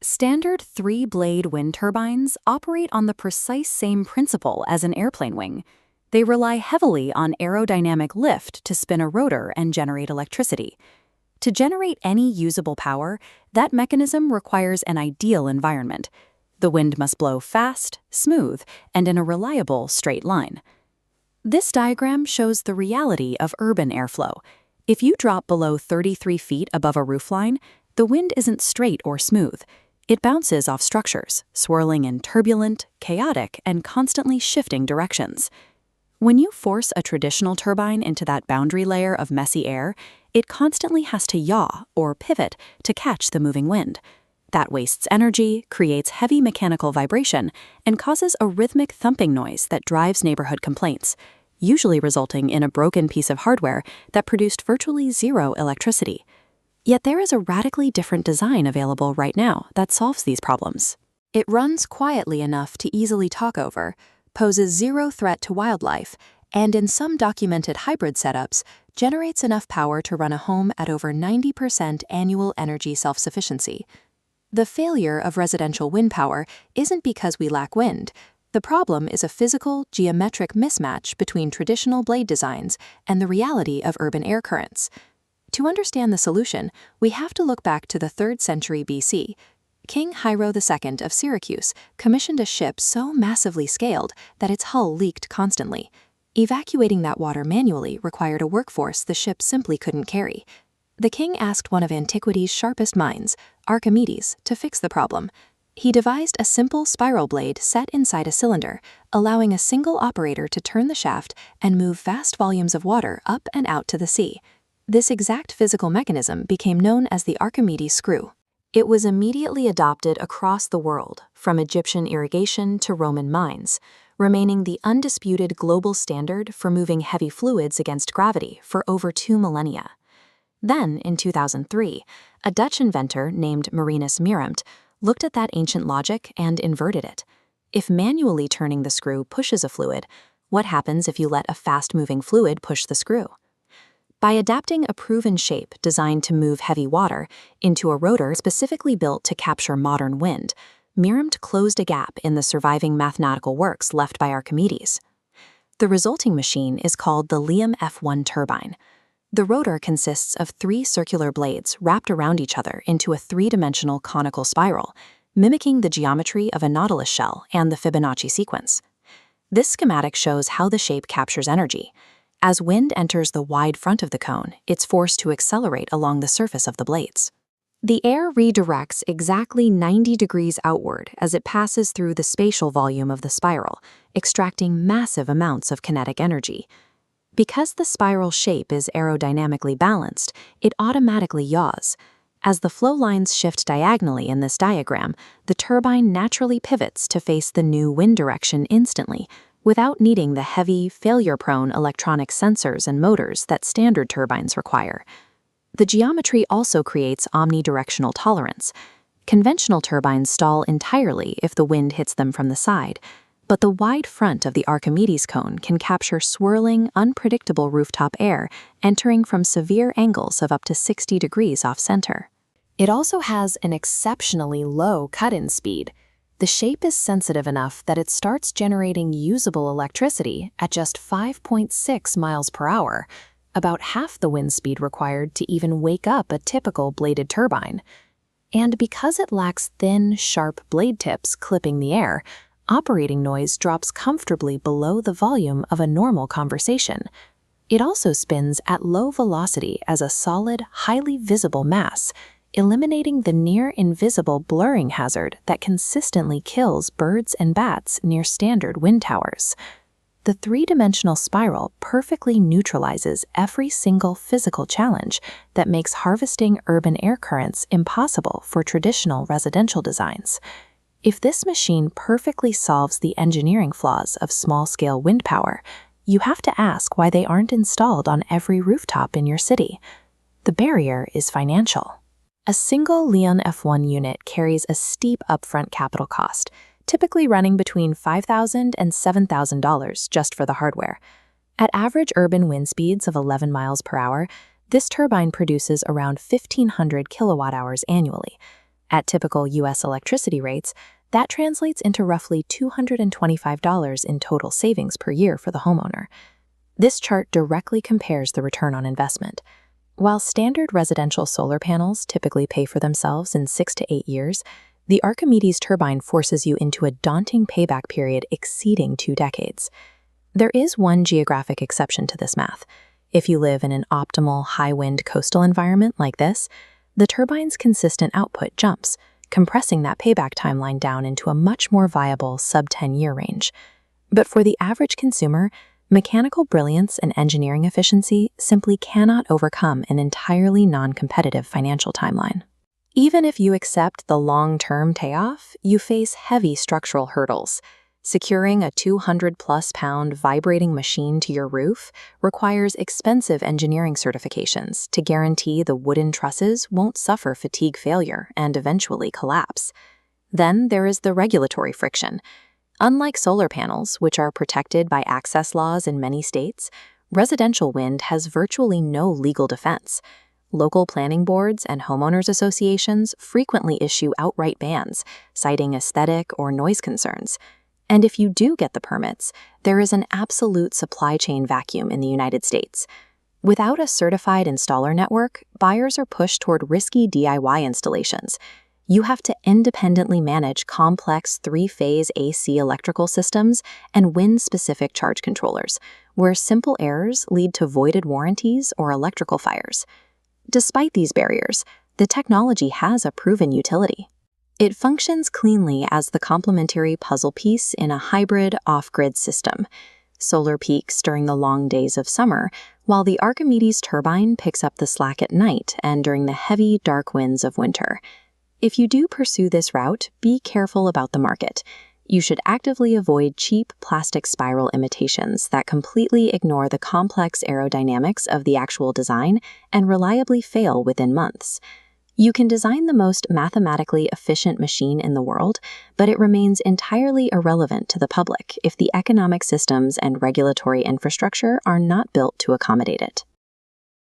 Standard three-blade wind turbines operate on the precise same principle as an airplane wing. They rely heavily on aerodynamic lift to spin a rotor and generate electricity. To generate any usable power, that mechanism requires an ideal environment. The wind must blow fast, smooth, and in a reliable straight line. This diagram shows the reality of urban airflow. If you drop below 33 feet above a roofline, the wind isn't straight or smooth. It bounces off structures, swirling in turbulent, chaotic, and constantly shifting directions. When you force a traditional turbine into that boundary layer of messy air, it constantly has to yaw or pivot to catch the moving wind. That wastes energy, creates heavy mechanical vibration, and causes a rhythmic thumping noise that drives neighborhood complaints, usually resulting in a broken piece of hardware that produced virtually zero electricity. Yet there is a radically different design available right now that solves these problems. It runs quietly enough to easily talk over, poses zero threat to wildlife, and in some documented hybrid setups, generates enough power to run a home at over 90% annual energy self-sufficiency. The failure of residential wind power isn't because we lack wind. The problem is a physical, geometric mismatch between traditional blade designs and the reality of urban air currents. To understand the solution, we have to look back to the 3rd century BC. King Hiero II of Syracuse commissioned a ship so massively scaled that its hull leaked constantly. Evacuating that water manually required a workforce the ship simply couldn't carry. The king asked one of antiquity's sharpest minds, Archimedes, to fix the problem. He devised a simple spiral blade set inside a cylinder, allowing a single operator to turn the shaft and move vast volumes of water up and out to the sea. This exact physical mechanism became known as the Archimedes screw. It was immediately adopted across the world, from Egyptian irrigation to Roman mines, remaining the undisputed global standard for moving heavy fluids against gravity for over 2 millennia. Then, in 2003, a Dutch inventor named Marinus Mierempt looked at that ancient logic and inverted it. If manually turning the screw pushes a fluid, what happens if you let a fast-moving fluid push the screw? By adapting a proven shape designed to move heavy water into a rotor specifically built to capture modern wind, Mierempt closed a gap in the surviving mathematical works left by Archimedes. The resulting machine is called the Liam F1 turbine. The rotor consists of 3 circular blades wrapped around each other into a 3-dimensional conical spiral, mimicking the geometry of a nautilus shell and the Fibonacci sequence. This schematic shows how the shape captures energy. As wind enters the wide front of the cone, it's forced to accelerate along the surface of the blades. The air redirects exactly 90 degrees outward as it passes through the spatial volume of the spiral, extracting massive amounts of kinetic energy. Because the spiral shape is aerodynamically balanced, it automatically yaws. As the flow lines shift diagonally in this diagram, the turbine naturally pivots to face the new wind direction instantly, without needing the heavy, failure-prone electronic sensors and motors that standard turbines require. The geometry also creates omnidirectional tolerance. Conventional turbines stall entirely if the wind hits them from the side, but the wide front of the Archimedes cone can capture swirling, unpredictable rooftop air entering from severe angles of up to 60 degrees off-center. It also has an exceptionally low cut-in speed. The shape is sensitive enough that it starts generating usable electricity at just 5.6 miles per hour, about half the wind speed required to even wake up a typical bladed turbine. And because it lacks thin, sharp blade tips clipping the air, operating noise drops comfortably below the volume of a normal conversation. It also spins at low velocity as a solid, highly visible mass, eliminating the near-invisible blurring hazard that consistently kills birds and bats near standard wind towers. The 3-dimensional spiral perfectly neutralizes every single physical challenge that makes harvesting urban air currents impossible for traditional residential designs. If this machine perfectly solves the engineering flaws of small-scale wind power, you have to ask why they aren't installed on every rooftop in your city. The barrier is financial. A single Liam F1 unit carries a steep upfront capital cost, typically running between $5,000 and $7,000 just for the hardware. At average urban wind speeds of 11 miles per hour, this turbine produces around 1,500 kilowatt-hours annually. At typical U.S. electricity rates, that translates into roughly $225 in total savings per year for the homeowner. This chart directly compares the return on investment. While standard residential solar panels typically pay for themselves in 6 to 8 years, the Archimedes turbine forces you into a daunting payback period exceeding 2 decades. There is one geographic exception to this math. If you live in an optimal high-wind coastal environment like this, the turbine's consistent output jumps, compressing that payback timeline down into a much more viable sub-10-year range. But for the average consumer, mechanical brilliance and engineering efficiency simply cannot overcome an entirely non-competitive financial timeline. Even if you accept the long-term payoff, you face heavy structural hurdles. Securing a 200-plus-pound vibrating machine to your roof requires expensive engineering certifications to guarantee the wooden trusses won't suffer fatigue failure and eventually collapse. Then there is the regulatory friction. Unlike solar panels, which are protected by access laws in many states, residential wind has virtually no legal defense. Local planning boards and homeowners associations frequently issue outright bans, citing aesthetic or noise concerns. And if you do get the permits, there is an absolute supply chain vacuum in the United States. Without a certified installer network, buyers are pushed toward risky DIY installations. You have to independently manage complex 3-phase AC electrical systems and wind-specific charge controllers, where simple errors lead to voided warranties or electrical fires. Despite these barriers, the technology has a proven utility. It functions cleanly as the complementary puzzle piece in a hybrid off-grid system. Solar peaks during the long days of summer, while the Archimedes turbine picks up the slack at night and during the heavy, dark winds of winter. If you do pursue this route, be careful about the market. You should actively avoid cheap plastic spiral imitations that completely ignore the complex aerodynamics of the actual design and reliably fail within months. You can design the most mathematically efficient machine in the world, but it remains entirely irrelevant to the public if the economic systems and regulatory infrastructure are not built to accommodate it.